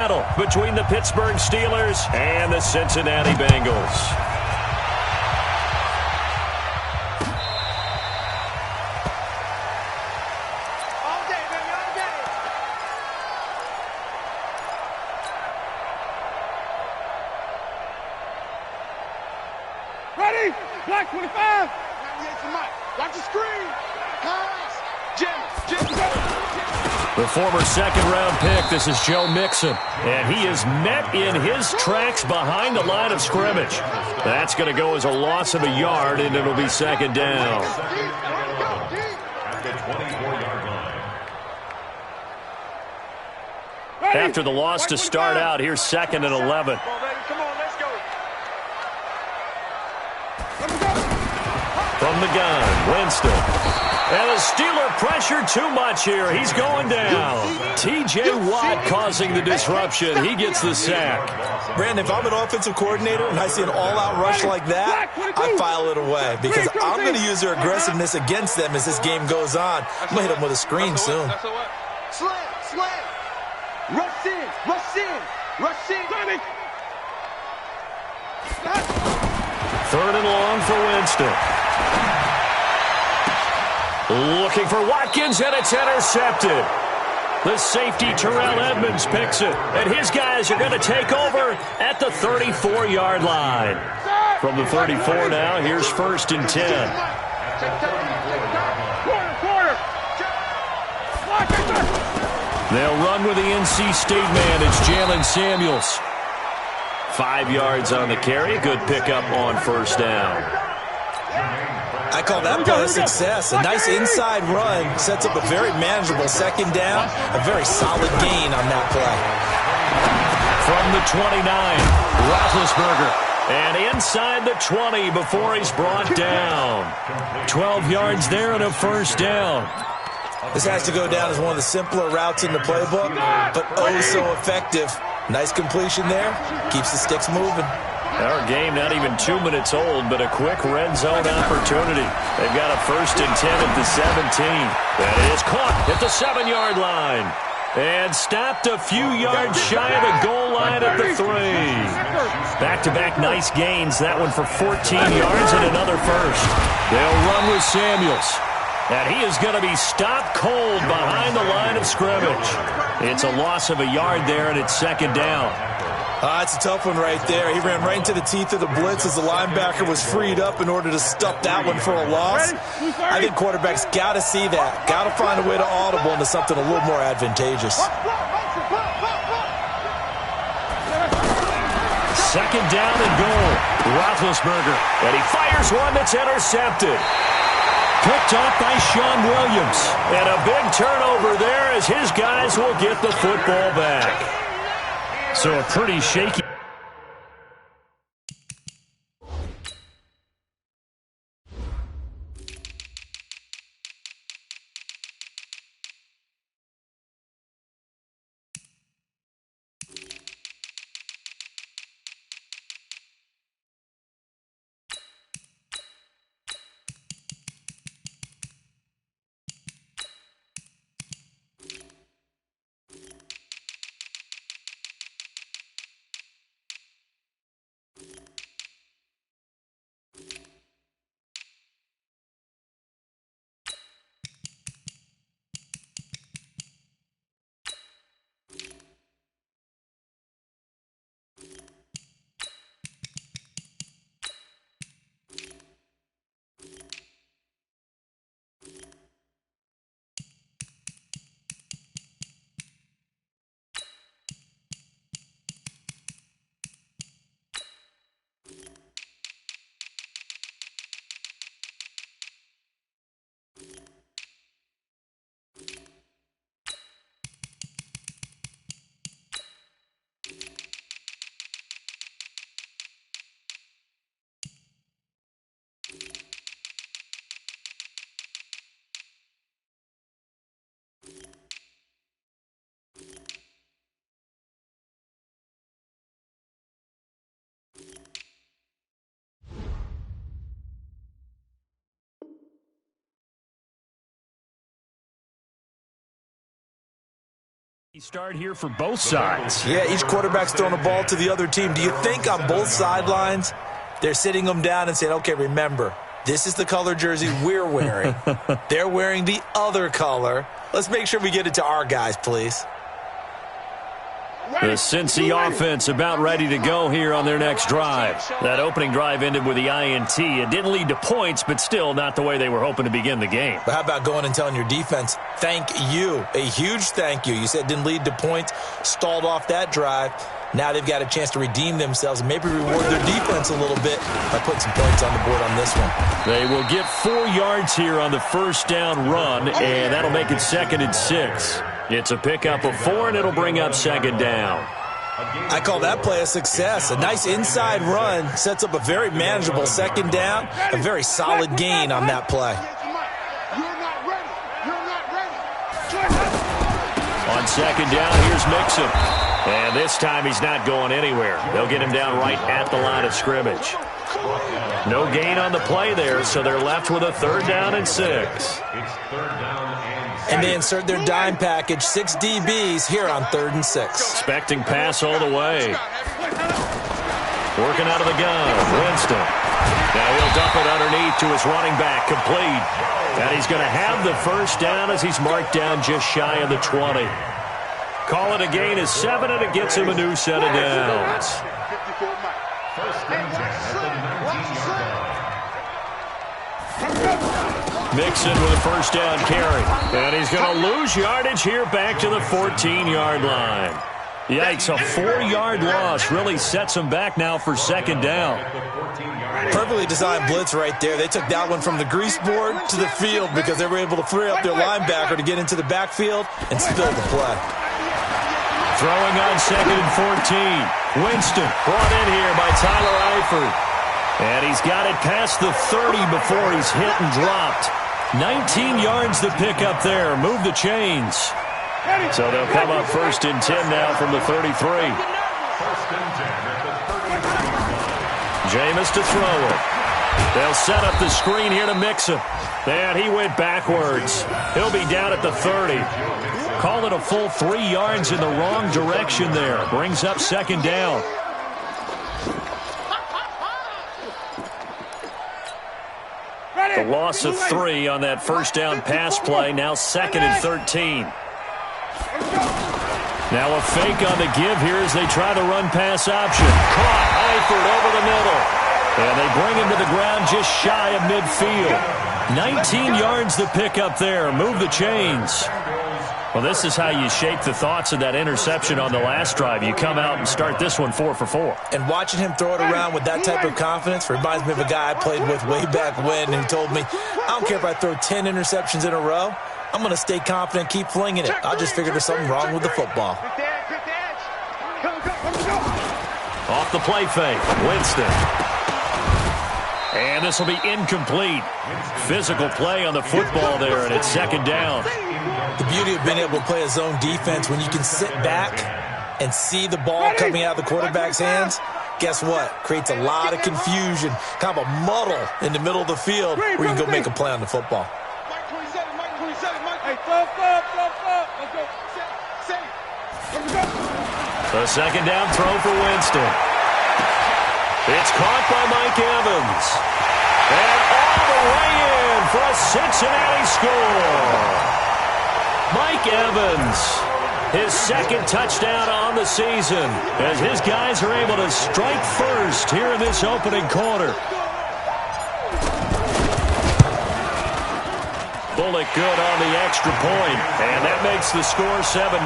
Battle between the Pittsburgh Steelers and the Cincinnati Bengals. All day, baby, all day. Ready? Black 25. 98 for Mike. Watch the screen. Pass. Jim. The former second-round pick, this is Joe Mixon. And he is met in his tracks behind the line of scrimmage. That's going to go as a loss of a yard, and it'll be second down. After the loss to start out, here's second and 11. Come on, let's go. From the gun, Winston. And the Steeler pressure too much here. He's going down. T.J. Watt causing the disruption. He gets the sack. Brandon, if I'm an offensive coordinator and I see an all-out rush like that, I file it away because I'm going to use their aggressiveness against them as this game goes on. I'm going to hit them with a screen soon. Slam. Rush in. Third and long for Winston. Looking for Watkins, and it's intercepted. The safety, Terrell Edmonds, picks it. And his guys are going to take over at the 34-yard line. From the 34 now, here's first and 10. They'll run with the NC State man. It's Jalen Samuels. 5 yards on the carry. Good pickup on first down. I call that play a success. A nice inside run sets up a very manageable second down. A very solid gain on that play. From the 29, Roethlisberger. And inside the 20 before he's brought down. 12 yards there and a first down. This has to go down as one of the simpler routes in the playbook, but oh so effective. Nice completion there. Keeps the sticks moving. Our game not even 2 minutes old, but a quick red zone opportunity. They've got a first and 10 at the 17. That is caught at the 7-yard line. And stopped a few yards shy of the goal line at the 3. Back-to-back nice gains. That one for 14 yards and another first. They'll run with Samuels. And he is going to be stopped cold behind the line of scrimmage. It's a loss of a yard there, and it's second down. It's a tough one right there. He ran right into the teeth of the blitz as the linebacker was freed up in order to stuff that one for a loss. I think quarterbacks got to see that. Got to find a way to audible into something a little more advantageous. Second down and goal. Roethlisberger. And he fires one that's intercepted. Picked up by Sean Williams. And a big turnover there as his guys will get the football back. So a pretty shaky. Start here for both sides. Yeah, each quarterback's throwing a ball to the other team. Do you think on both sidelines they're sitting them down and saying, okay, remember, this is the color jersey we're wearing. They're wearing the other color. Let's make sure we get it to our guys, please. The Cincy offense about ready to go here on their next drive. That opening drive ended with the INT. It didn't lead to points, but still not the way they were hoping to begin the game. But how about going and telling your defense, thank you, a huge thank you. You said it didn't lead to points, stalled off that drive. Now they've got a chance to redeem themselves and maybe reward their defense a little bit by putting some points on the board on this one. They will get 4 yards here on the first down run, and that'll make it 2nd and 6. It's a pickup of 4, and it'll bring up 2nd down. I call that play a success. A nice inside run sets up a very manageable 2nd down, a very solid gain on that play. On 2nd down, here's Mixon. And this time he's not going anywhere. They'll get him down right at the line of scrimmage. No gain on the play there, so they're left with a 3rd down and 6. And they insert their dime package, 6 DBs here on 3rd and 6. Expecting pass all the way. Working out of the gun, Winston. Now he'll dump it underneath to his running back, complete. And he's going to have the first down as he's marked down just shy of the 20. Call it a gain of 7, and it gets him a new set of downs. Mixon with a first down carry. And he's going to lose yardage here back to the 14-yard line. Yikes, a 4-yard loss really sets him back now for 2nd down. Perfectly designed blitz right there. They took that one from the grease board to the field because they were able to free up their linebacker to get into the backfield and spill the play. Throwing on 2nd and 14. Winston brought in here by Tyler Eifert. And he's got it past the 30 before he's hit and dropped. 19 yards to pick up there. Move the chains. So they'll come up 1st and 10 now from the 33. Jameis to throw it. They'll set up the screen here to Mixon. And he went backwards. He'll be down at the 30. Call it a full 3 yards in the wrong direction there. Brings up 2nd down. The loss of 3 on that first down pass play. Now 2nd and 13. Now a fake on the give here as they try to run pass option. Caught Eifert over the middle. And they bring him to the ground just shy of midfield. 19 yards to pick up there. Move the chains. Well, this is how you shape the thoughts of that interception on the last drive. You come out and start this one 4 for 4. And watching him throw it around with that type of confidence reminds me of a guy I played with way back when who told me, I don't care if I throw 10 interceptions in a row. I'm going to stay confident, keep flinging it. I just figured there's something wrong with the football. Off the play fake, Winston. And this will be incomplete. Physical play on the football there, and it's 2nd down. The beauty of being able to play a zone defense when you can sit back and see the ball coming out of the quarterback's hands, guess what? Creates a lot of confusion, kind of a muddle in the middle of the field where you can go make a play on the football. The 2nd down throw for Winston. It's caught by Mike Evans. And all the way in for a Cincinnati score. Mike Evans, his 2nd touchdown on the season as his guys are able to strike first here in this opening quarter. Bullock good on the extra point, and that makes the score 7-0.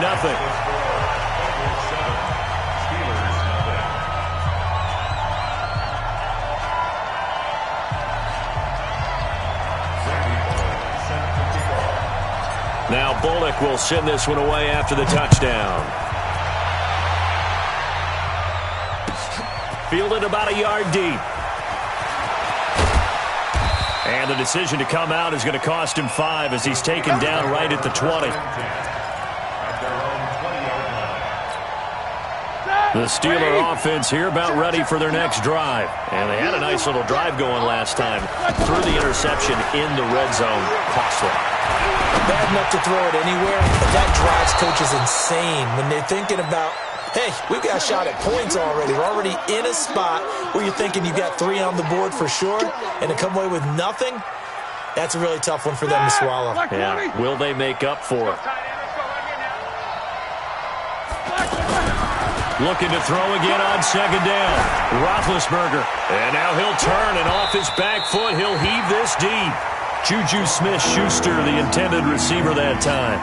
Now Bullock will send this one away after the touchdown. Fielded about a yard deep. And the decision to come out is going to cost him 5 as he's taken down right at the 20. The Steeler offense here about ready for their next drive. And they had a nice little drive going last time. Threw the interception in the red zone. Costly. Bad enough to throw it anywhere, but that drives coaches insane when they're thinking about, hey, we've got a shot at points already. We're already in a spot where you're thinking you got 3 on the board for sure, and to come away with nothing, that's a really tough one for them to swallow. Yeah, will they make up for it? Looking to throw again on second down. Roethlisberger. And now he'll turn, and off his back foot, he'll heave this deep. Juju Smith-Schuster, the intended receiver that time.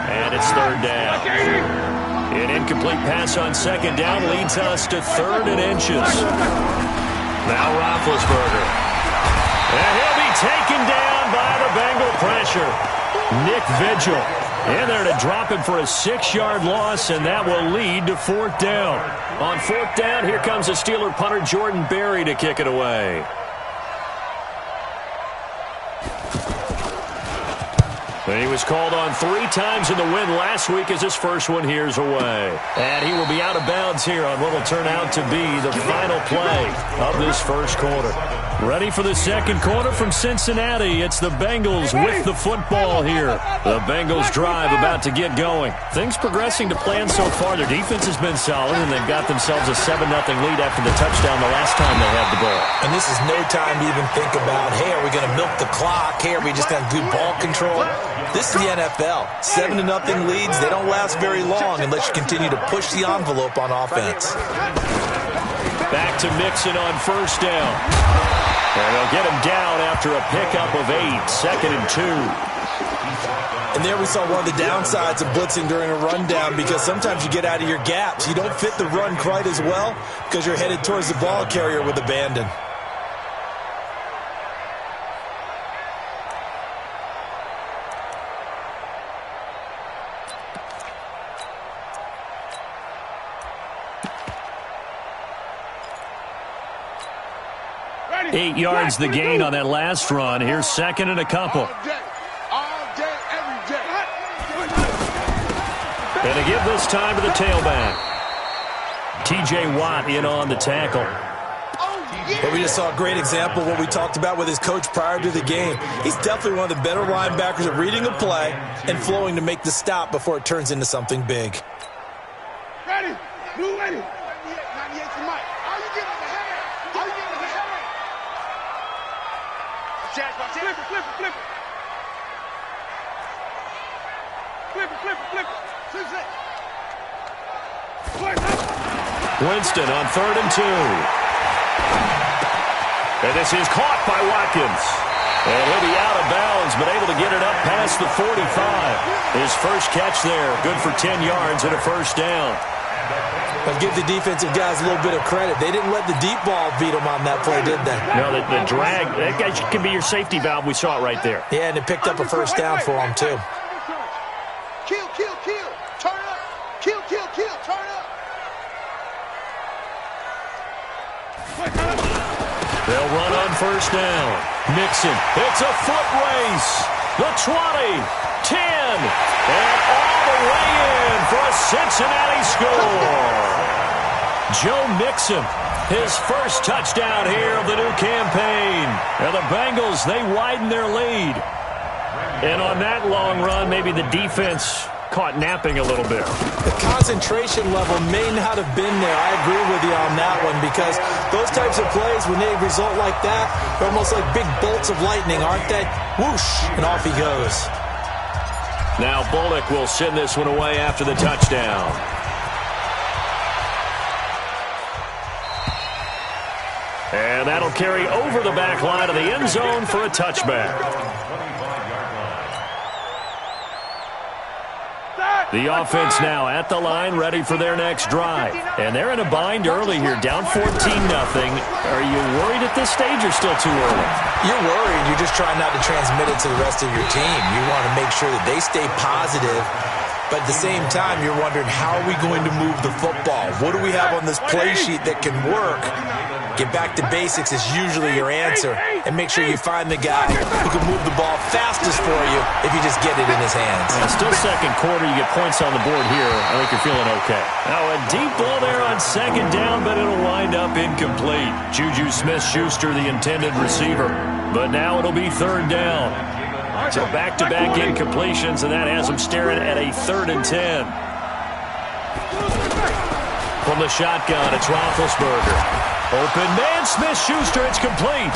And it's third down. An incomplete pass on second down leads us to 3rd and inches. Now Roethlisberger. And he'll be taken down by the Bengal pressure. Nick Vigil in there to drop him for a 6-yard loss, and that will lead to 4th down. On 4th down, here comes the Steeler punter Jordan Berry to kick it away. And he was called on 3 times in the win last week as his first one here's away. And he will be out of bounds here on what will turn out to be the final play of this first quarter. Ready for the second quarter from Cincinnati. It's the Bengals with the football here. The Bengals drive about to get going. Things progressing to plan so far. Their defense has been solid, and they've got themselves a 7-0 lead after the touchdown the last time they had the ball. And this is no time to even think about, hey, are we going to milk the clock? Hey, are we just going to have good ball control? This is the NFL. 7-0 leads, they don't last very long unless you continue to push the envelope on offense. Back to Mixon on first down. And they'll get him down after a pickup of 8, 2nd and 2. And there we saw one of the downsides of blitzing during a rundown, because sometimes you get out of your gaps. You don't fit the run quite as well because you're headed towards the ball carrier with abandon. Eight yards the gain on that last run. Here's 2nd and a couple. All day, every day. And to give this time to the tailback. T.J. Watt in on the tackle. But we just saw a great example of what we talked about with his coach prior to the game. He's definitely one of the better linebackers at reading a play and flowing to make the stop before it turns into something big. Ready? Move ready. 98 to Mike. All you get is a hand. All you get is a hand. Flip it, flip it, flip it. Flip it, flip it, flip it. Winston on 3rd and 2. And this is caught by Watkins. And he'll be out of bounds, but able to get it up past the 45. His first catch there, good for 10 yards and a first down. But give the defensive guys a little bit of credit. They didn't let the deep ball beat them on that play, did they? No, the drag, that guy can be your safety valve. We saw it right there. Yeah, and it picked up a first down for them, too. Kill, kill, kill. Turn up. Kill, kill, kill. Turn up. They'll run on first down. Mixon. It's a foot race. The 20, 10, and all the way in for a Cincinnati score. Joe Mixon, his first touchdown here of the new campaign. And the Bengals, they widen their lead. And on that long run, maybe the defense caught napping a little bit. The concentration level may not have been there. I agree with you on that one, because those types of plays, when they result like that, they're almost like big bolts of lightning, aren't they? Whoosh, and off he goes. Now Bullock will send this one away after the touchdown. And that'll carry over the back line of the end zone for a touchback. The offense now at the line, ready for their next drive. And they're in a bind early here, down 14-0. Are you worried at this stage or still too early? You're worried. You're just trying not to transmit it to the rest of your team. You want to make sure that they stay positive. But at the same time, you're wondering, how are we going to move the football? What do we have on this play sheet that can work? Get back to basics is usually your answer. And make sure you find the guy who can move the ball fastest for you if you just get it in his hands. Still second quarter, you get points on the board here. I think you're feeling okay. Now a deep ball there on on second down, but it'll wind up incomplete. Juju Smith-Schuster, the intended receiver. But now it'll be third down. So back-to-back incompletions, and that has them staring at a 3rd and 10. From the shotgun, it's Roethlisberger. Open man, Smith-Schuster, it's complete.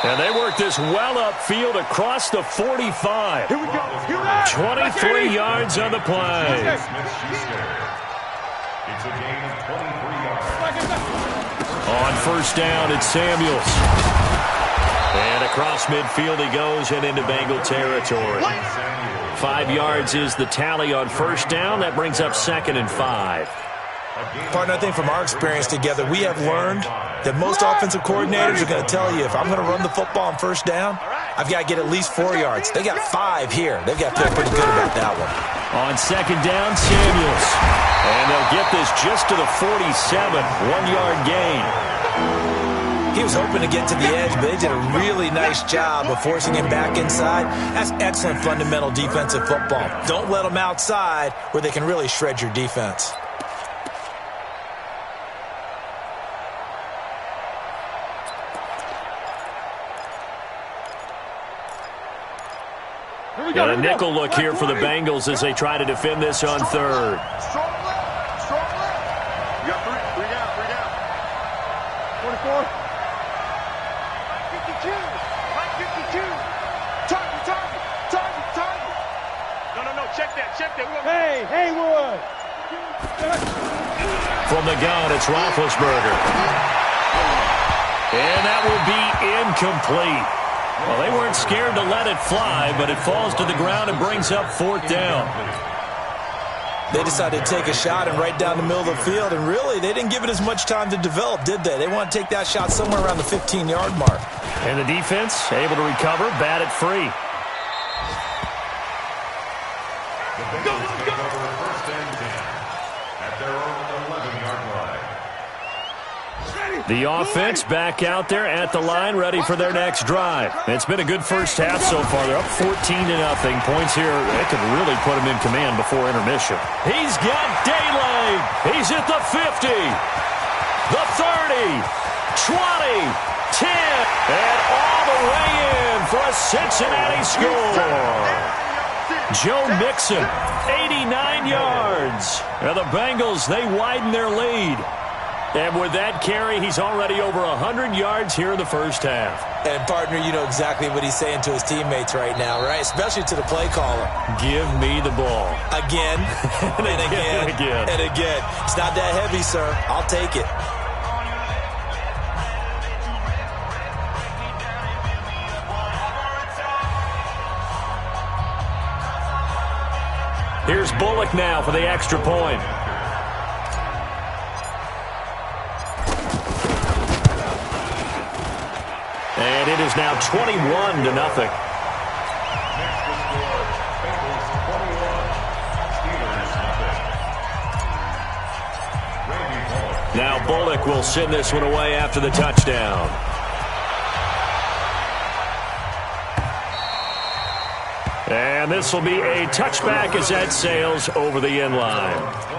And they work this well upfield across the 45. Here we go. 23 yards on the play. It's a gain of 23 yards. On first down, it's Samuels. And across midfield he goes and into Bengal territory. 5 yards is the tally on first down. That brings up 2nd and 5. Partner, I think from our experience together, we have learned that most offensive coordinators are going to tell you, if I'm going to run the football on first down, I've got to get at least 4 yards. They got 5 here. They've got to feel pretty good about that one. On second down, Samuels. And they'll get this just to the 47, 1-yard gain. He was hoping to get to the edge, but they did a really nice job of forcing him back inside. That's excellent fundamental defensive football. Don't let them outside where they can really shred your defense. Got a nickel look here for the Bengals as they try to defend this on third. Strong left. You got three down. 24. 52. 52. Target. No. Check that. Hey, Haywood. From the gun, it's Roethlisberger. And that will be incomplete. Well, they weren't scared to let it fly, but it falls to the ground and brings up 4th down. They decided to take a shot and right down the middle of the field, and really, they didn't give it as much time to develop, did they? They want to take that shot somewhere around the 15-yard mark. And the defense able to recover, bat it free. The Bengals take over 1st and 10 at their own 11-yard line. The offense back out there at the line, ready for their next drive. It's been a good first half so far. They're up 14-0. Points here, they could really put them in command before intermission. He's got daylight. He's at the 50, the 30, 20, 10, and all the way in for a Cincinnati score. Joe Mixon, 89 yards. And the Bengals, they widen their lead. And with that carry, he's already over 100 yards here in the first half. And, partner, you know exactly what he's saying to his teammates right now, right? Especially to the play caller. Give me the ball. Again, and again. It's not that heavy, sir. I'll take it. Here's Bullock now for the extra point. And it is now 21-0. Now Bullock will send this one away after the touchdown. And this will be a touchback as that sails over the end line.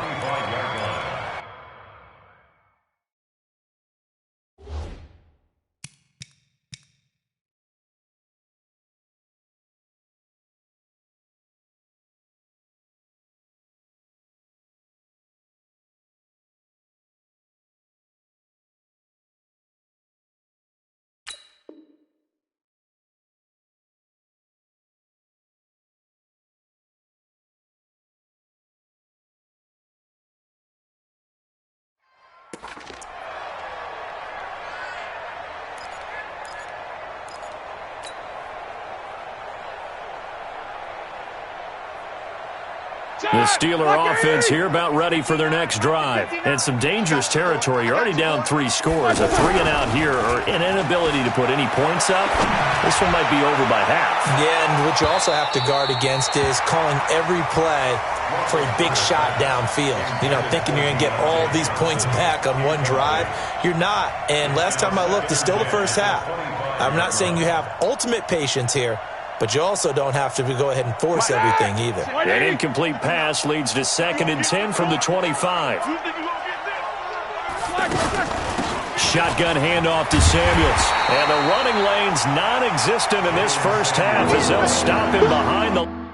The Steeler offense here about ready for their next drive. And some dangerous territory. You're already down 3 scores. A 3-and-out here or an inability to put any points up. This one might be over by half. Yeah, and what you also have to guard against is calling every play for a big shot downfield. You know, thinking you're going to get all these points back on one drive. You're not. And last time I looked, it's still the first half. I'm not saying you have ultimate patience here, but you also don't have to go ahead and force everything either. An incomplete pass leads to 2nd and 10 from the 25. Shotgun handoff to Samuels. And the running lane's non-existent in this first half as they'll stop him behind the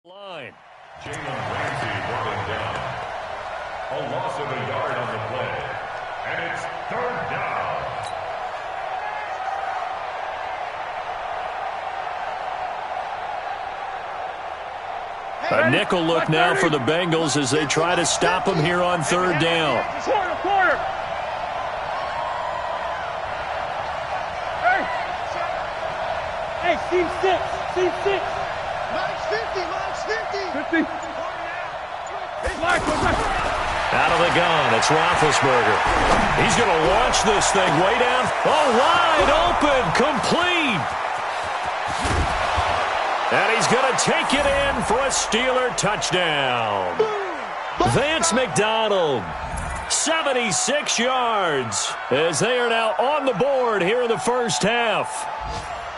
line. Jalen Ramsey brought him down. A loss of a yard on the play. And it's 3rd down. A nickel look now for the Bengals as they try to stop him here on 3rd down. Quarter. Hey, team 6. Max 50. Out of the gun, it's Roethlisberger. He's going to launch this thing way down. Oh, wide open, complete. And he's going to take it in for a Steeler touchdown. Vance McDonald, 76 yards, as they are now on the board here in the first half.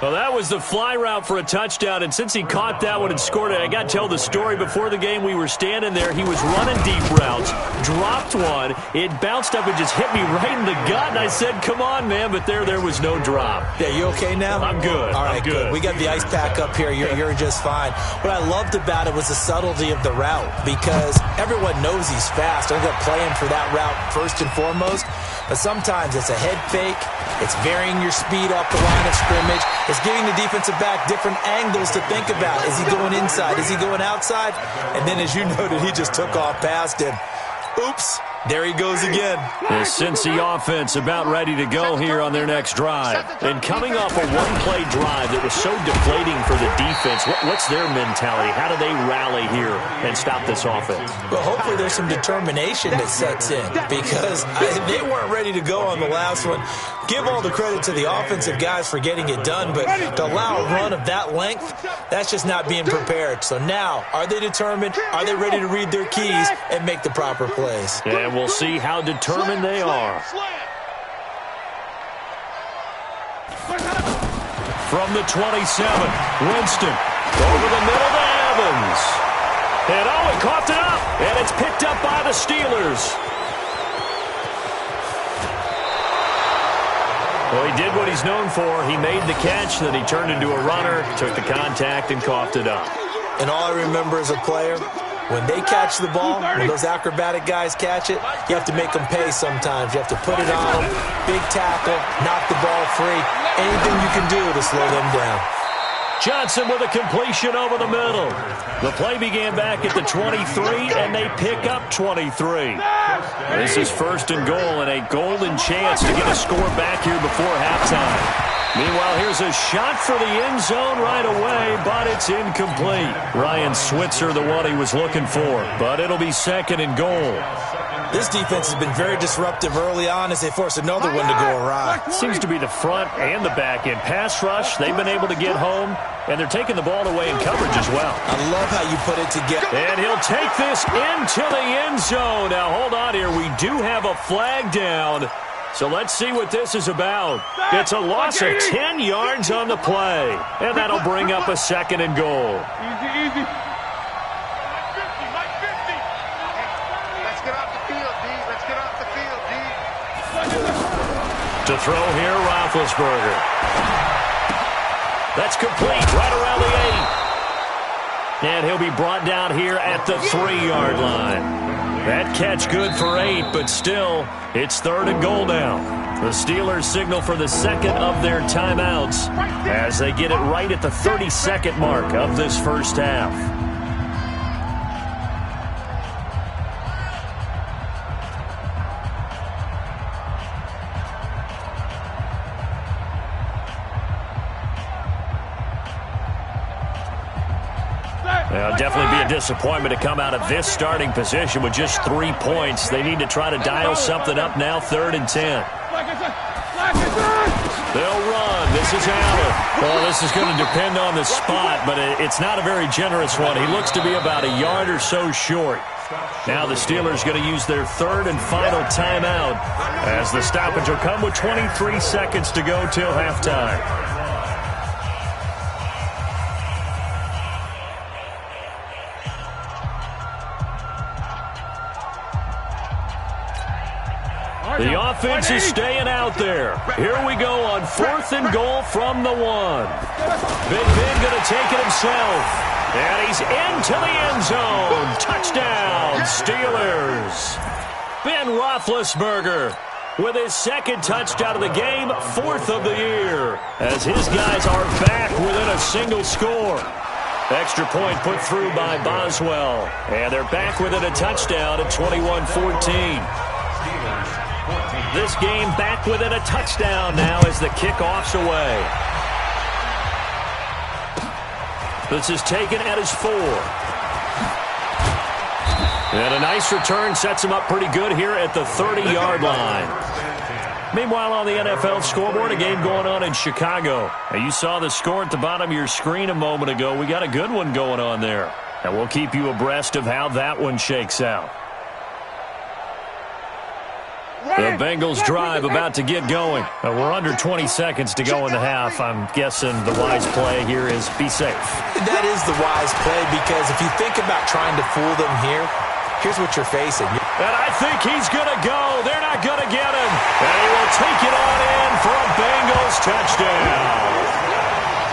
Well, that was the fly route for a touchdown, and since he caught that one and scored it, I got to tell the story. Before the game, we were standing there. He was running deep routes, dropped one. It bounced up and just hit me right in the gut, and I said, come on, man, but there was no drop. Yeah, you okay now? I'm good. All right, good. We got the ice pack up here. You're just fine. What I loved about it was the subtlety of the route, because everyone knows he's fast. They're going to play him for that route first and foremost, but sometimes it's a head fake. It's varying your speed off the line of scrimmage. It's giving the defensive back different angles to think about. Is he going inside? Is he going outside? And then, as you noted, he just took off past him. Oops. There he goes again. The Cincy offense about ready to go here on their next drive. And coming off a one-play drive that was so deflating for the defense, what's their mentality? How do they rally here and stop this offense? Well, hopefully there's some determination that sets in, because they weren't ready to go on the last one. Give all the credit to the offensive guys for getting it done, but to allow a run of that length, that's just not being prepared. So now, are they determined? Are they ready to read their keys and make the proper plays? And we'll see how determined they are. From the 27, Winston over the middle to Evans. And he coughed it up, and it's picked up by the Steelers. Well, he did what he's known for. He made the catch, then he turned into a runner, took the contact, and coughed it up. And all I remember as a player, when they catch the ball, when those acrobatic guys catch it, you have to make them pay sometimes. You have to put it on them, big tackle, knock the ball free. Anything you can do to slow them down. Johnson with a completion over the middle. The play began back at the 23, and they pick up 23. This is 1st and goal, and a golden chance to get a score back here before halftime. Meanwhile, here's a shot for the end zone right away, but it's incomplete. Ryan Switzer, the one he was looking for, but it'll be 2nd and goal. This defense has been very disruptive early on as they force another one to go awry. Seems to be the front and the back end. Pass rush, they've been able to get home, and they're taking the ball away in coverage as well. I love how you put it together. And he'll take this into the end zone. Now, hold on here. We do have a flag down. So let's see what this is about. It's a loss of 10 yards on the play. And that'll bring up a 2nd and goal. Easy. Let's get off the field, D. Let's get off the field, D. To throw here, Roethlisberger. That's complete, right around the 8. And he'll be brought down here at the 3-yard line. That catch good for 8, but still, it's 3rd and goal now. The Steelers signal for the 2nd of their timeouts as they get it right at the 32nd mark of this first half. It'll definitely be a disappointment to come out of this starting position with just 3 points. They need to try to dial something up now, 3rd and 10. They'll run. This is Allen. Well, this is going to depend on the spot, but it's not a very generous one. He looks to be about a yard or so short. Now the Steelers going to use their 3rd and final timeout as the stoppage will come with 23 seconds to go till halftime. The offense is staying out there. Here we go on 4th and goal from the 1. Big Ben going to take it himself. And he's into the end zone. Touchdown, Steelers. Ben Roethlisberger with his 2nd touchdown of the game, 4th of the year, as his guys are back within a single score. Extra point put through by Boswell. And they're back within a touchdown at 21-14. This game back within a touchdown now as the kickoff's away. This is taken at his 4. And a nice return sets him up pretty good here at the 30-yard line. Meanwhile, on the NFL scoreboard, a game going on in Chicago. Now, you saw the score at the bottom of your screen a moment ago. We got a good one going on there. And we'll keep you abreast of how that one shakes out. The Bengals drive about to get going. We're under 20 seconds to go in the half. I'm guessing the wise play here is be safe. That is the wise play, because if you think about trying to fool them here, here's what you're facing. And I think he's going to go. They're not going to get him. And he will take it on in for a Bengals touchdown.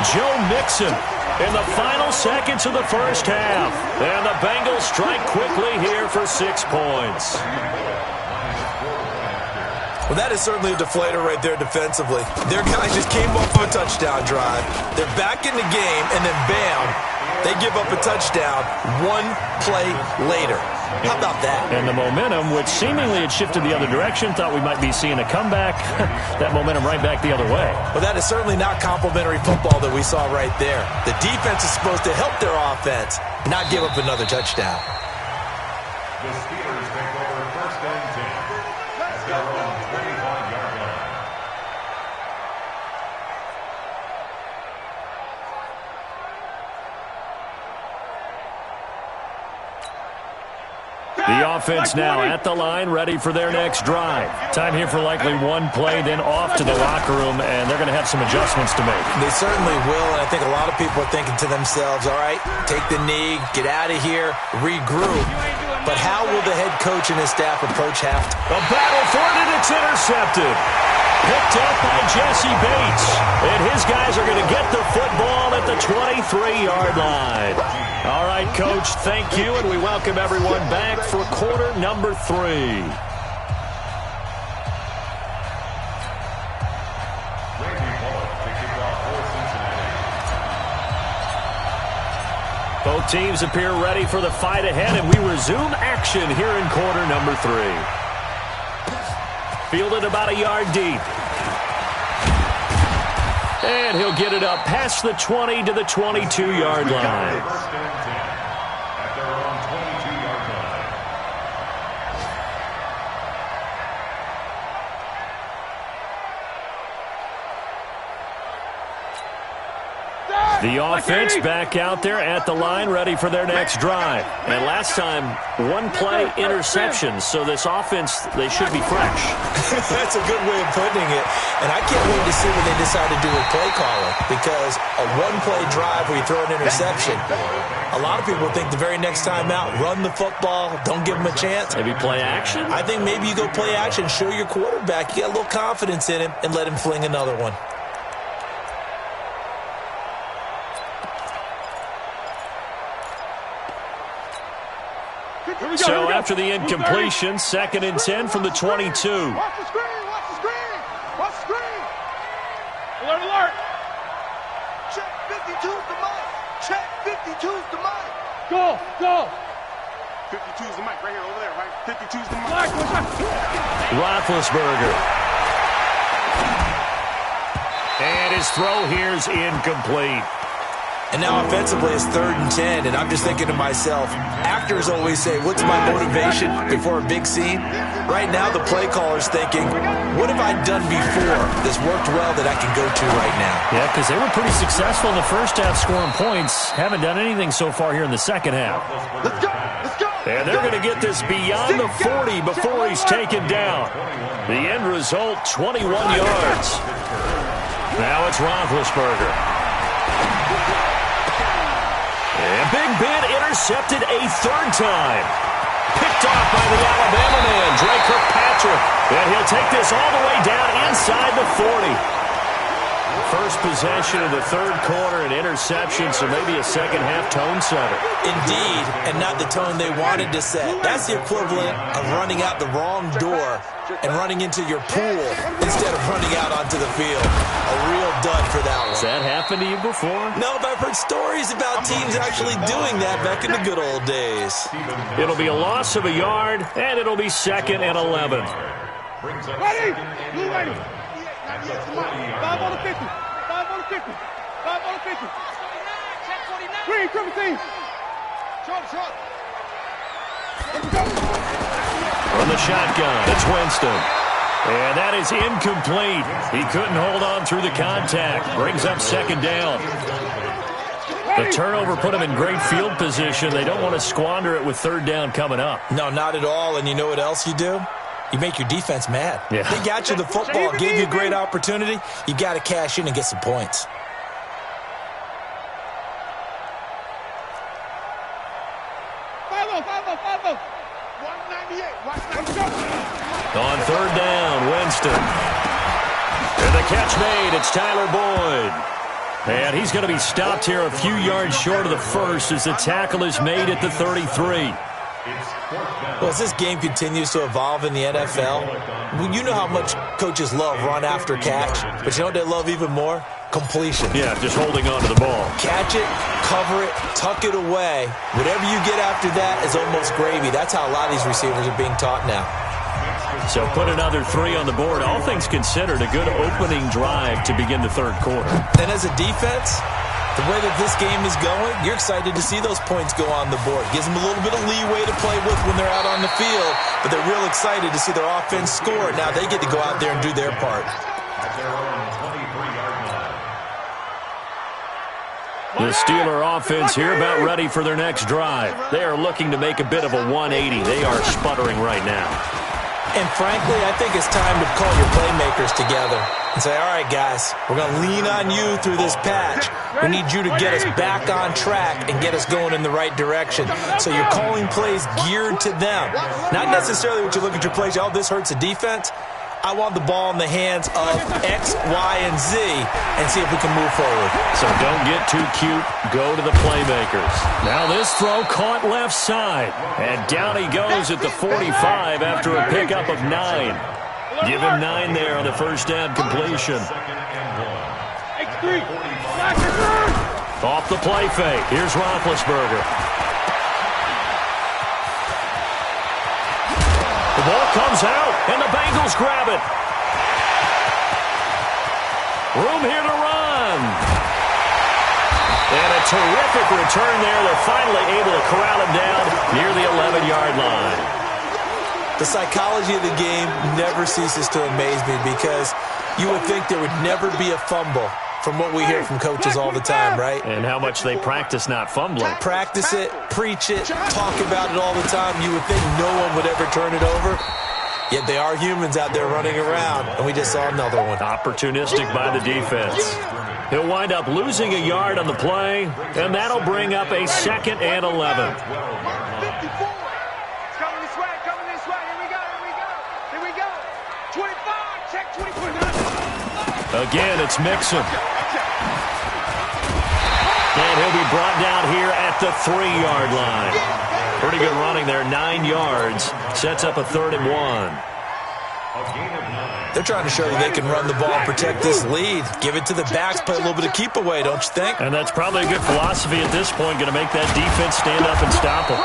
Joe Mixon in the final seconds of the first half. And the Bengals strike quickly here for 6 points. Well, that is certainly a deflator right there defensively. Their guys just came off of a touchdown drive. They're back in the game, and then bam, they give up a touchdown 1 play later. How about that? And the momentum, which seemingly had shifted the other direction, thought we might be seeing a comeback. That momentum right back the other way. Well, that is certainly not complimentary football that we saw right there. The defense is supposed to help their offense, not give up another touchdown. The Steelers take over 1st and 10 at their own 25-yard line. The offense now at the line, ready for their next drive. Time here for likely 1 play, then off to the locker room, and they're going to have some adjustments to make. They certainly will, and I think a lot of people are thinking to themselves, all right, take the knee, get out of here, regroup. But how will the head coach and his staff approach halftime? A battle for it, and it's intercepted. Picked up by Jesse Bates. And his guys are going to get the football at the 23-yard line. All right, Coach, thank you, and we welcome everyone back for quarter number 3. Both teams appear ready for the fight ahead, and we resume action here in quarter number 3. Fielded about a yard deep. And he'll get it up past the 20 to the 22-yard line. First and 10 at their own 22-yard line. The offense back out there at the line, ready for their next drive. And last time, 1 play interception, so this offense, they should be fresh. That's a good way of putting it. And I can't wait to see what they decide to do with play calling, because a 1-play drive where you throw an interception, a lot of people think the very next time out, run the football, don't give them a chance. Maybe play action? I think maybe you go play action, show your quarterback, you got a little confidence in him, and let him fling another one. So after the incompletion, 2nd and 10 from the 22. Watch the screen, watch the screen, watch the screen. Alert, alert. Check 52's the mic. Check 52's the mic. Go, go. 52's the mic right here, over there, right? 52's the mic. Roethlisberger. And his throw here's incomplete. And now offensively it's 3rd and 10, and I'm just thinking to myself, actors always say, what's my motivation before a big scene? Right now the play caller's thinking, what have I done before that's worked well that I can go to right now? Yeah, because they were pretty successful in the first half scoring points. Haven't done anything so far here in the second half. Let's go. Let's go. And they're going to get this beyond the 40 before he's taken down. The end result, 21 yards. Now it's Roethlisberger. And Big Ben intercepted a 3rd time. Picked off by the Alabama man, Drake Kirkpatrick. And he'll take this all the way down inside the 40. First possession of the 3rd quarter, an interception, so maybe a second-half tone setter. Indeed, and not the tone they wanted to set. That's the equivalent of running out the wrong door and running into your pool instead of running out onto the field. A real dud for that one. Has that happened to you before? No, but I've heard stories about teams actually doing that back in the good old days. It'll be a loss of a yard, and it'll be 2nd and 11. Ready? Blue ready. 5 on the 50. 5 on the 50. 5 on the 50. Check 49. Green, triple team. Short. From the shotgun, it's Winston. And that is incomplete. He couldn't hold on through the contact. Brings up 2nd down. The turnover put him in great field position. They don't want to squander it with 3rd down coming up. No, not at all. And you know what else you do? You make your defense mad. Yeah. They got you the football, gave you a great opportunity. You got to cash in and get some points. 5-0. 198. On 3rd down, Winston. And the catch made. It's Tyler Boyd. And he's going to be stopped here a few yards short of the 1st as the tackle is made at the 33. Well, as this game continues to evolve in the NFL, you know how much coaches love run after catch, but you know what they love even more? Completion. Yeah, just holding on to the ball. Catch it, cover it, tuck it away. Whatever you get after that is almost gravy. That's how a lot of these receivers are being taught now. So put another 3 on the board. All things considered, a good opening drive to begin the 3rd quarter. And as a defense, the way that this game is going, you're excited to see those points go on the board. Gives them a little bit of leeway to play with when they're out on the field, but they're real excited to see their offense score. Now they get to go out there and do their part. The Steeler offense here about ready for their next drive. They are looking to make a bit of a 180. They are sputtering right now. And frankly, I think it's time to call your playmakers together and say, all right, guys, we're going to lean on you through this patch. We need you to get us back on track and get us going in the right direction. So you're calling plays geared to them. Not necessarily what you look at your plays, oh, this hurts the defense. I want the ball in the hands of X, Y, and Z and see if we can move forward. So don't get too cute. Go to the playmakers. Now this throw caught left side. And down he goes at the 45 after a pickup of 9. Give him 9 there on the first down completion. Off the play fake. Here's Roethlisberger. The ball comes out, and the Bengals grab it. Room here to run. And a terrific return there. They're finally able to corral him down near the 11-yard line. The psychology of the game never ceases to amaze me because you would think there would never be a fumble from what we hear from coaches all the time, right? And how much they practice not fumbling. Practice it, preach it, talk about it all the time. You would think no one would ever turn it over. Yet they are humans out there running around, and we just saw another one. Opportunistic by the defense. He'll wind up losing a yard on the play, and that'll bring up a 2nd and 11. 54. It's coming this way, Here we go. 25, check 25. Again, it's Mixon. And he'll be brought down here at the 3-yard line. Pretty good running there, 9 yards. Sets up a 3rd and 1. They're trying to show you they can run the ball and protect this lead. Give it to the backs, play a little bit of keep away, don't you think? And that's probably a good philosophy at this point, going to make that defense stand up and stop them.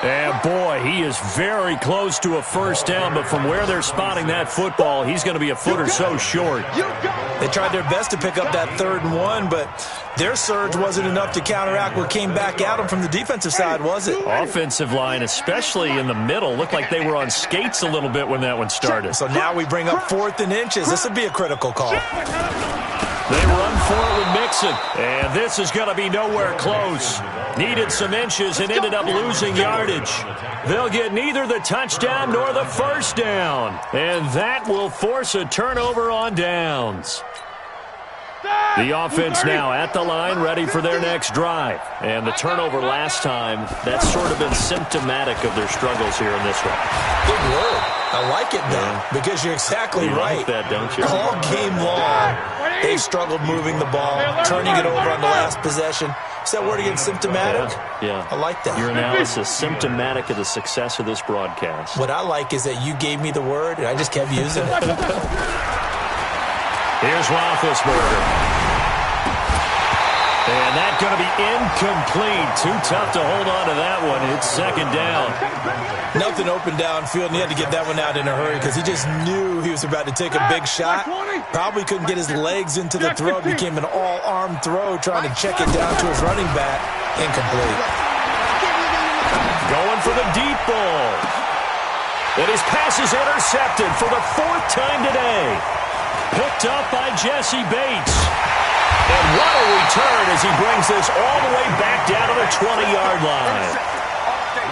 And boy, he is very close to a first down, but from where they're spotting that football, he's going to be a foot or so short. They tried their best to pick up that 3rd and 1, but their surge wasn't enough to counteract what came back at them from the defensive side, was it? Offensive line, especially in the middle, looked like they were on skates a little bit when that one started. So now we bring up 4th and inches. This would be a critical call. They run for it with Mixon, and this is going to be nowhere close. Needed some inches and ended up losing yardage. They'll get neither the touchdown nor the first down, and that will force a turnover on downs. The offense now at the line, ready for their next drive. And the turnover last time, that's sort of been symptomatic of their struggles here in this one. Good word. I like it, though, because you're exactly right. Like that, don't you? All game long, they've struggled moving the ball, turning it over on the last possession. Is that word again, symptomatic? Yeah. I like that. Your analysis, symptomatic of the success of this broadcast. What I like is that you gave me the word, and I just kept using it. Here's Roethlisberger. And that's going to be incomplete. Too tough to hold on to that one. It's 2nd down. Nothing open downfield, and he had to get that one out in a hurry because he just knew he was about to take a big shot. Probably couldn't get his legs into the throw. It became an all-arm throw trying to check it down to his running back. Incomplete. Going for the deep ball. And his pass is intercepted for the 4th time today. Picked up by Jesse Bates. And what a return as he brings this all the way back down to the 20-yard line.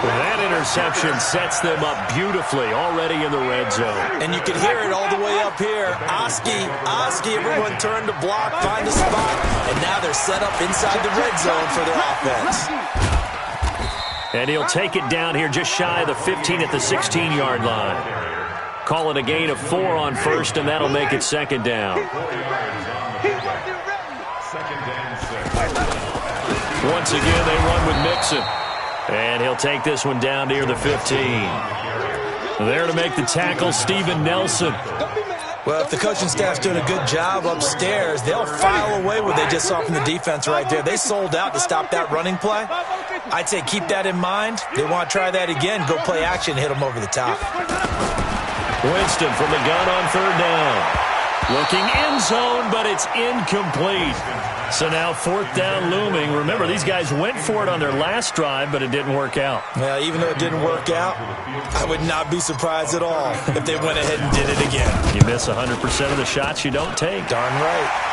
That interception sets them up beautifully already in the red zone. And you can hear it all the way up here. Oski, everyone turned to block, find a spot, and now they're set up inside the red zone for their offense. And he'll take it down here just shy of the 15 at the 16-yard line. Call it a gain of 4 on first, and that'll make it 2nd down. Once again, they run with Mixon. And he'll take this one down near the 15. There to make the tackle, Steven Nelson. Well, if the coaching staff's doing a good job upstairs, they'll file away what they just saw from the defense right there. They sold out to stop that running play. I'd say keep that in mind. They want to try that again. Go play action, hit them over the top. Winston from the gun on 3rd down. Looking end zone, but it's incomplete. So now 4th down looming. Remember, these guys went for it on their last drive, but it didn't work out. Yeah, even though it didn't work out, I would not be surprised at all if they went ahead and did it again. You miss 100% of the shots you don't take. Darn right.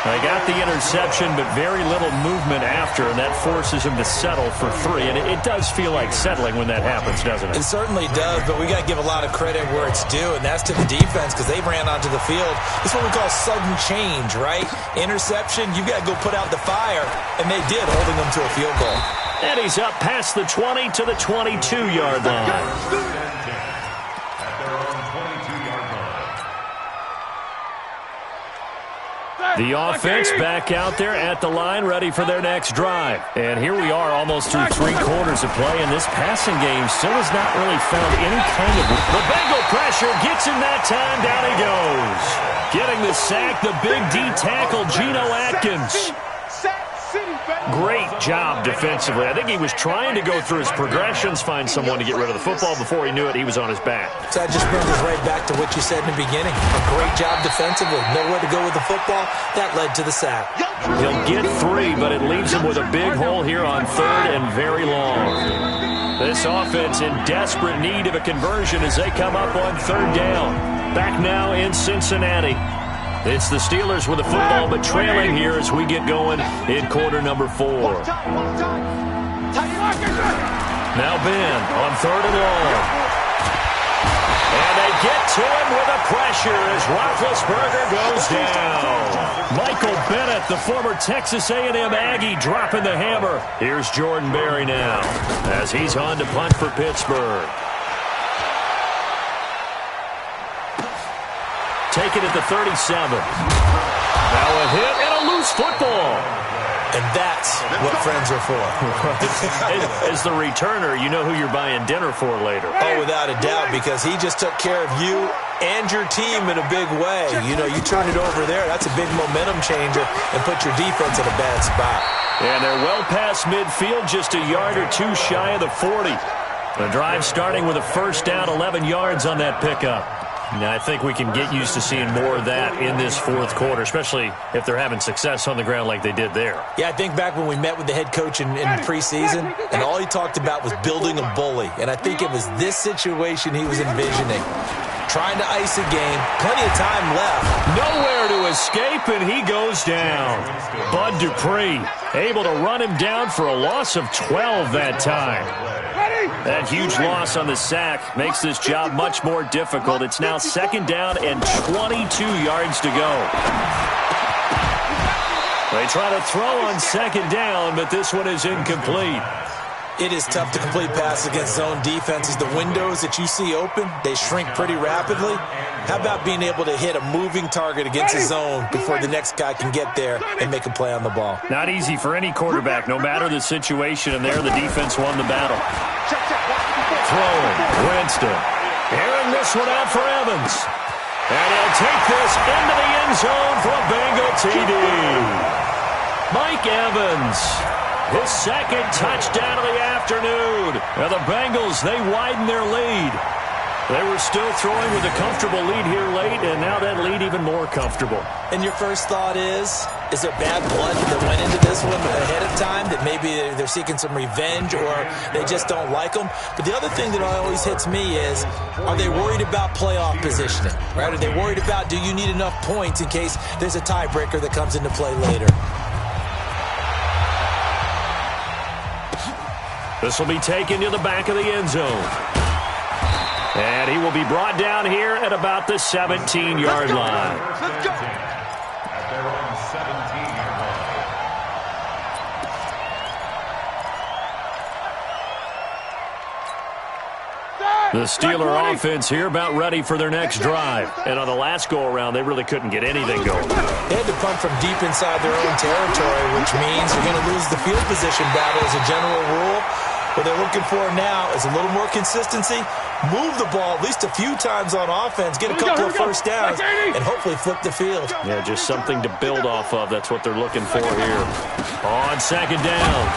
They got the interception, but very little movement after, and that forces him to settle for 3. And it does feel like settling when that happens, doesn't it? It certainly does, but we got to give a lot of credit where it's due, and that's to the defense because they ran onto the field. It's what we call sudden change, right? Interception, you got to go put out the fire, and they did, holding them to a field goal. And he's up past the 20 to the 22-yard line. The offense back out there at the line, ready for their next drive. And here we are almost through 3 quarters of play, and this passing game still has not really found any kind of... The Bengal pressure gets him that time. Down he goes. Getting the sack, the big D tackle, Geno Atkins. Great job defensively. I think he was trying to go through his progressions, find someone to get rid of the football. Before he knew it, he was on his back. So that just brings us right back to what you said in the beginning. A great job defensively. Nowhere to go with the football. That led to the sack. He'll get 3, but it leaves him with a big hole here on 3rd and very long. This offense in desperate need of a conversion as they come up on 3rd down. Back now in Cincinnati. It's the Steelers with the football, but trailing here as we get going in quarter number 4. Now Ben on 3rd and long. And they get to him with a pressure as Roethlisberger goes down. Michael Bennett, the former Texas A&M Aggie, dropping the hammer. Here's Jordan Berry now as he's on to punt for Pittsburgh. Taken at the 37. Now a hit and a loose football. And that's what friends are for. As the returner, you know who you're buying dinner for later. Oh, without a doubt, because he just took care of you and your team in a big way. You know, you turn it over there, that's a big momentum changer and put your defense in a bad spot. And they're well past midfield, just a yard or two shy of the 40. The drive starting with a first down, 11 yards on that pickup. Now, I think we can get used to seeing more of that in this fourth quarter, especially if they're having success on the ground like they did there. Yeah, I think back when we met with the head coach in preseason, and all he talked about was building a bully. And I think it was this situation he was envisioning. Trying to ice a game, plenty of time left. Nowhere to escape, and he goes down. Bud Dupree able to run him down for a loss of 12 that time. That huge loss on the sack makes this job much more difficult. It's now second down and 22 yards to go. They try to throw on second down, but this one is incomplete. It is tough to complete passes against zone defenses. The windows that you see open, they shrink pretty rapidly. How about being able to hit a moving target against a zone before the next guy can get there and make a play on the ball? Not easy for any quarterback, no matter the situation, and there the defense won the battle. Throwing, Winston. Airing this one out for Evans. And he'll take this into the end zone for a Bengal TD. Mike Evans. His second touchdown of the afternoon. Now the Bengals, they widen their lead. They were still throwing with a comfortable lead here late, and now that lead even more comfortable. And your first thought is there bad blood that went into this one ahead of time, that maybe they're seeking some revenge or they just don't like them? But the other thing that always hits me is, are they worried about playoff positioning? Right? Are they worried about, do you need enough points in case there's a tiebreaker that comes into play later? This will be taken to the back of the end zone. And he will be brought down here at about the 17-yard line. Let's go. At their own 17-yard line. The Steeler offense here about ready for their next drive. And on the last go-around, they really couldn't get anything going. They had to punt from deep inside their own territory, which means they're going to lose the field position battle as a general rule. What they're looking for now is a little more consistency, move the ball at least a few times on offense, get a couple of first downs, and hopefully flip the field. Yeah, just something to build off of. That's what they're looking for here. On second down,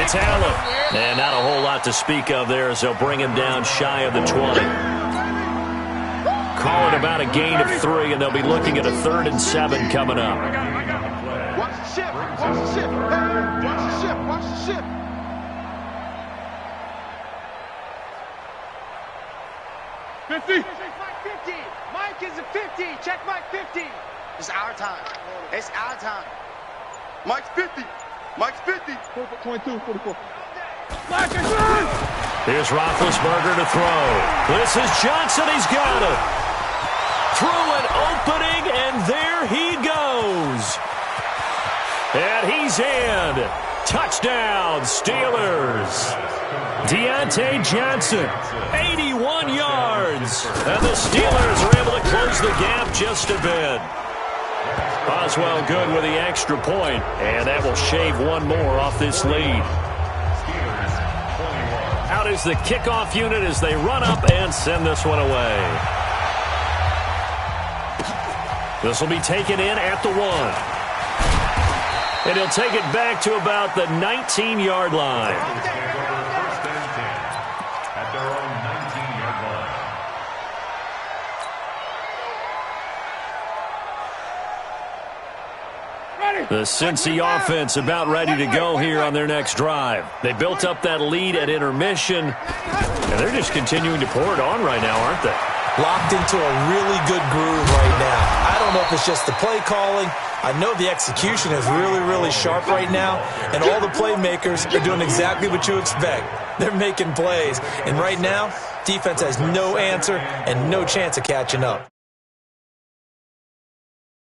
it's Allen. And not a whole lot to speak of there as they'll bring him down shy of the 20. Call it about a gain of 3, and they'll be looking at a 3rd and 7 coming up. Watch the shift. Watch the shift. Hey, watch the shift. Watch the shift. 50. Mike 50. Mike is a 50. Check Mike 50. It's our time. It's our time. Mike's 50. Mike's 50. 22, 44. Here's Roethlisberger to throw. This is Johnson. He's got it. Through an opening, and there he goes. And he's in. Touchdown, Steelers. Deontay Johnson, 81 yards. And the Steelers are able to close the gap just a bit. Oswell good with the extra point, and that will shave one more off this lead. Out is the kickoff unit as they run up and send this one away. This will be taken in at the 1. And he'll take it back to about the 19-yard line. At their own 19-yard line. The Cincy offense about ready to go here on their next drive. They built up that lead at intermission, and they're just continuing to pour it on right now, aren't they? Locked into a really good groove right now. I don't know if it's just the play calling. I know the execution is really, really sharp right now, and all the playmakers are doing exactly what you expect. They're making plays, and right now, defense has no answer and no chance of catching up.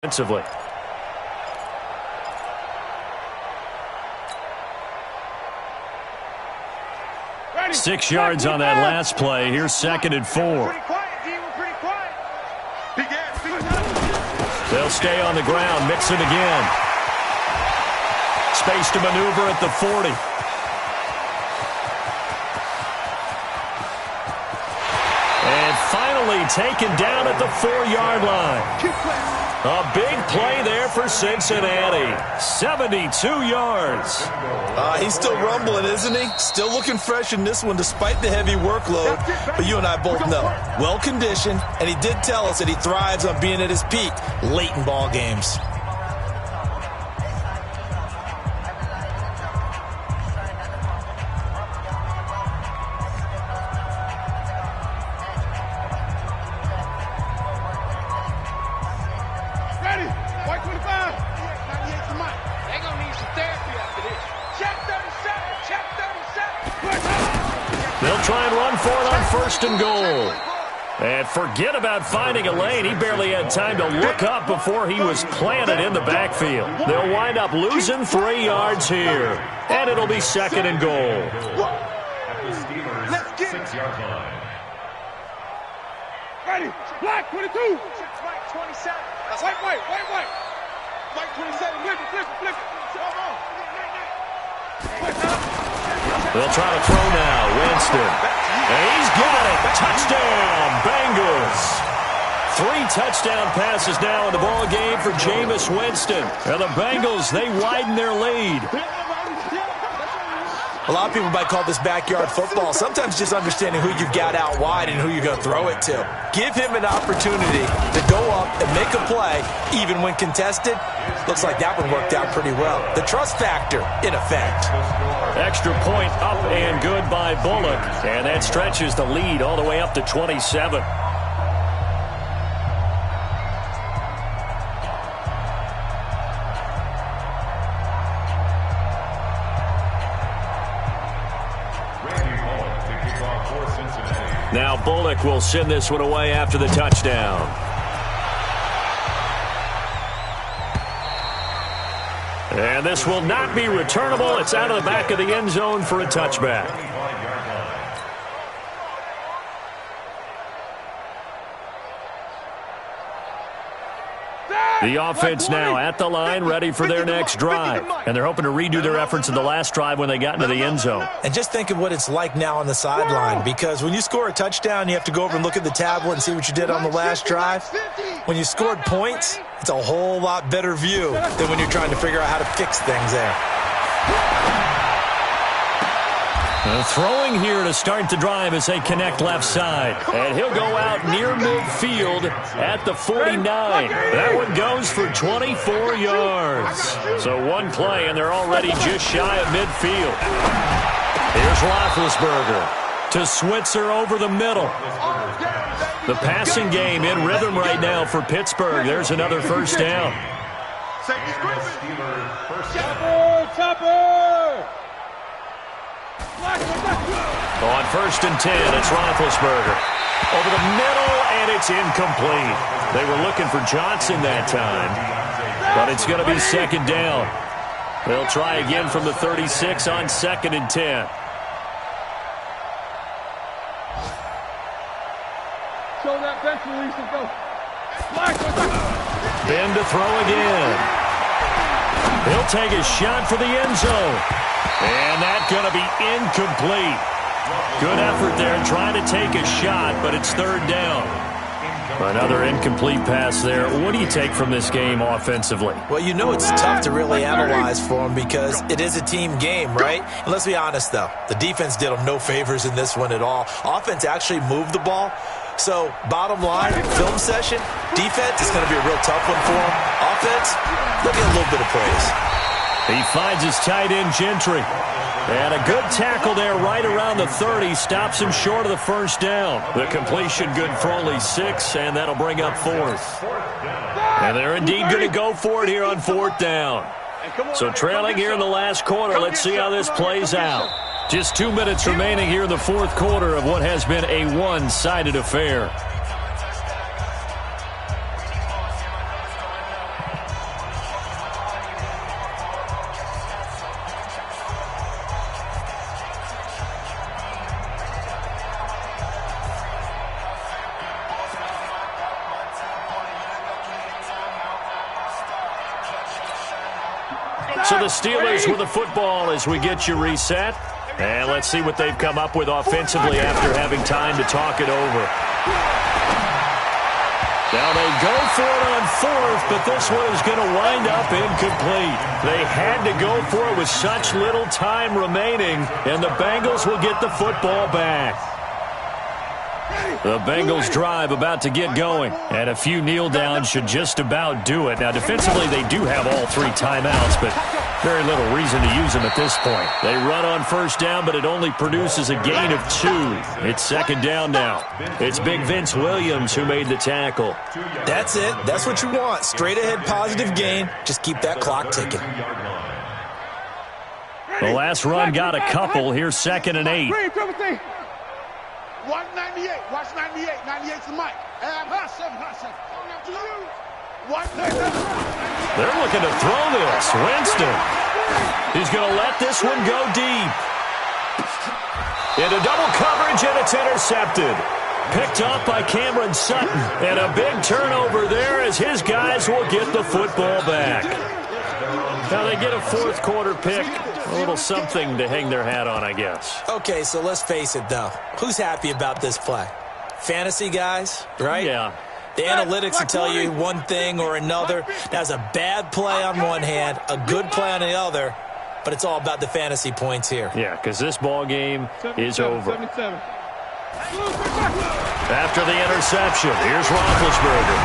Defensively. Ready. 6 yards on that last play. Here's 2nd and 4. Pretty quiet, D. We're pretty quiet. Big ass. They'll stay on the ground, mix it again. Space to maneuver at the 40. And finally taken down at the 4-yard line. A big play there for Cincinnati. 72 yards. He's still rumbling, isn't he? Still looking fresh in this one despite the heavy workload. But you and I both know, well-conditioned, and he did tell us that he thrives on being at his peak late in ball games. They'll try and run for it on 1st and goal. And forget about finding a lane. He barely had time to look up before he was planted in the backfield. They'll wind up losing 3 yards here. And it'll be 2nd and goal. At the Steelers' 6-yard line. Ready. Black 22. White 27. White. White 27. Flip it. They'll try to throw now. Winston. And he's got it. Touchdown, Bengals. 3 touchdown passes now in the ball game for Jameis Winston. And the Bengals, they widen their lead. A lot of people might call this backyard football. Sometimes just understanding who you've got out wide and who you're going to throw it to. Give him an opportunity to go up and make a play, even when contested. Looks like that one worked out pretty well. The trust factor, in effect. Extra point up and good by Bullock. And that stretches the lead all the way up to 27. Now Bullock will send this one away after the touchdown. And this will not be returnable. It's out of the back of the end zone for a touchback. The offense now at the line, ready for their next drive. And they're hoping to redo their efforts in the last drive when they got into the end zone. And just think of what it's like now on the sideline, because when you score a touchdown, you have to go over and look at the tablet and see what you did on the last drive. When you scored points, it's a whole lot better view than when you're trying to figure out how to fix things there. Throwing here to start the drive as they connect left side. And he'll go out near midfield at the 49. That one goes for 24 yards. So one play, and they're already just shy of midfield. Here's Roethlisberger to Switzer over the middle. The passing game in rhythm right now for Pittsburgh. There's another first down. Chopper! On 1st and 10, it's Roethlisberger. Over the middle, and it's incomplete. They were looking for Johnson that time, but it's going to be 2nd down. They'll try again from the 36 on 2nd and 10. Show that bench release and go. Ben to throw again. He'll take a shot for the end zone. And that's going to be incomplete. Good effort there trying to take a shot, but it's 3rd down. Another incomplete pass there. What do you take from this game offensively? Well, you know it's tough to really analyze for them because it is a team game, right? And let's be honest, though. The defense did them no favors in this one at all. Offense actually moved the ball. So, bottom line, film session, defense is going to be a real tough one for them. Offense, they'll get a little bit of praise. He finds his tight end, Gentry. And a good tackle there right around the 30. Stops him short of the first down. The completion good for only 6, and that'll bring up 4th. And they're indeed going to go for it here on 4th down. So trailing here in the last quarter. Let's see how this plays out. Just 2 minutes remaining here in the 4th quarter of what has been a one-sided affair. So the Steelers with the football as we get you reset. And let's see what they've come up with offensively after having time to talk it over. Now they go for it on fourth, but this one is going to wind up incomplete. They had to go for it with such little time remaining, and the Bengals will get the football back. The Bengals drive about to get going, and a few kneel downs should just about do it. Now, defensively, they do have all 3 timeouts, but very little reason to use them at this point. They run on first down, but it only produces a gain of 2. It's second down now. It's Big Vince Williams who made the tackle. That's it. That's what you want. Straight ahead positive gain. Just keep that clock ticking. The last run got a couple. Here's 2nd and 8. Watch 98. Watch 98. 98's the mic. Hot 7. Watch 98. They're looking to throw this. Winston. He's going to let this one go deep. Into double coverage, and it's intercepted. Picked off by Cameron Sutton. And a big turnover there as his guys will get the football back. Now they get a fourth quarter pick. A little something to hang their hat on, I guess. Okay, so let's face it, though. Who's happy about this play? Fantasy guys, right? Yeah. The analytics will tell you one thing or another. That's a bad play on one hand, a good play on the other, but it's all about the fantasy points here. Yeah, because this ball game is over. After the interception, here's Roethlisberger.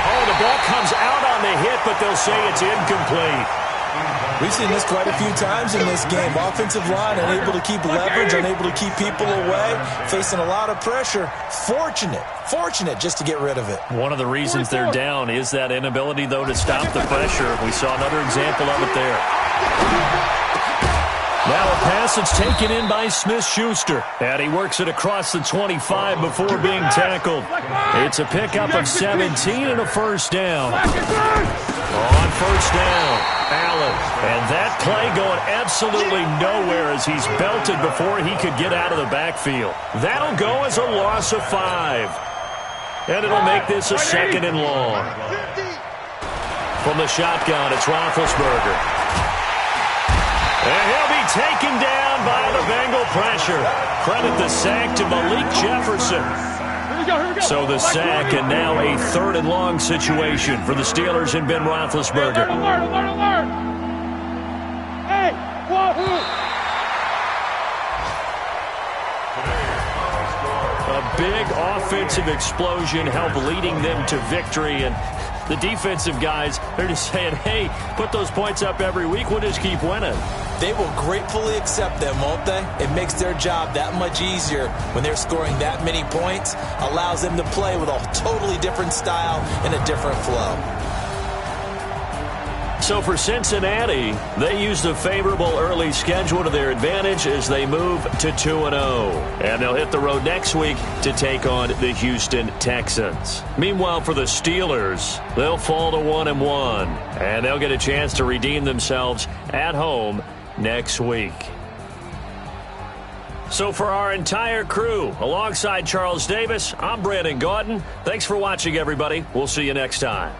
Oh, the ball comes out on the hit, but they'll say it's incomplete. We've seen this quite a few times in this game. Offensive line unable to keep leverage, unable to keep people away, facing a lot of pressure. Fortunate just to get rid of it. One of the reasons they're down is that inability, though, to stop the pressure. We saw another example of it there. Now a pass that's taken in by Smith-Schuster. And he works it across the 25 before being tackled. It's a pickup of 17 and a first down. On first down, Allen. And that play going absolutely nowhere as he's belted before he could get out of the backfield. That'll go as a loss of 5. And it'll make this a 2nd and long. From the shotgun, it's Roethlisberger. And he'll be taken down by the Bengal pressure. Credit the sack to Malik Jefferson. So the sack, and now a 3rd and long situation for the Steelers and Ben Roethlisberger. Alert! Hey, A big offensive explosion helped leading them to victory, and the defensive guys, they're just saying, hey, put those points up every week, we'll just keep winning. They will gratefully accept them, won't they? It makes their job that much easier when they're scoring that many points, allows them to play with a totally different style and a different flow. So for Cincinnati, they used a favorable early schedule to their advantage as they move to 2-0. And they'll hit the road next week to take on the Houston Texans. Meanwhile, for the Steelers, they'll fall to 1-1. And they'll get a chance to redeem themselves at home next week. So for our entire crew, alongside Charles Davis, I'm Brandon Gautin. Thanks for watching, everybody. We'll see you next time.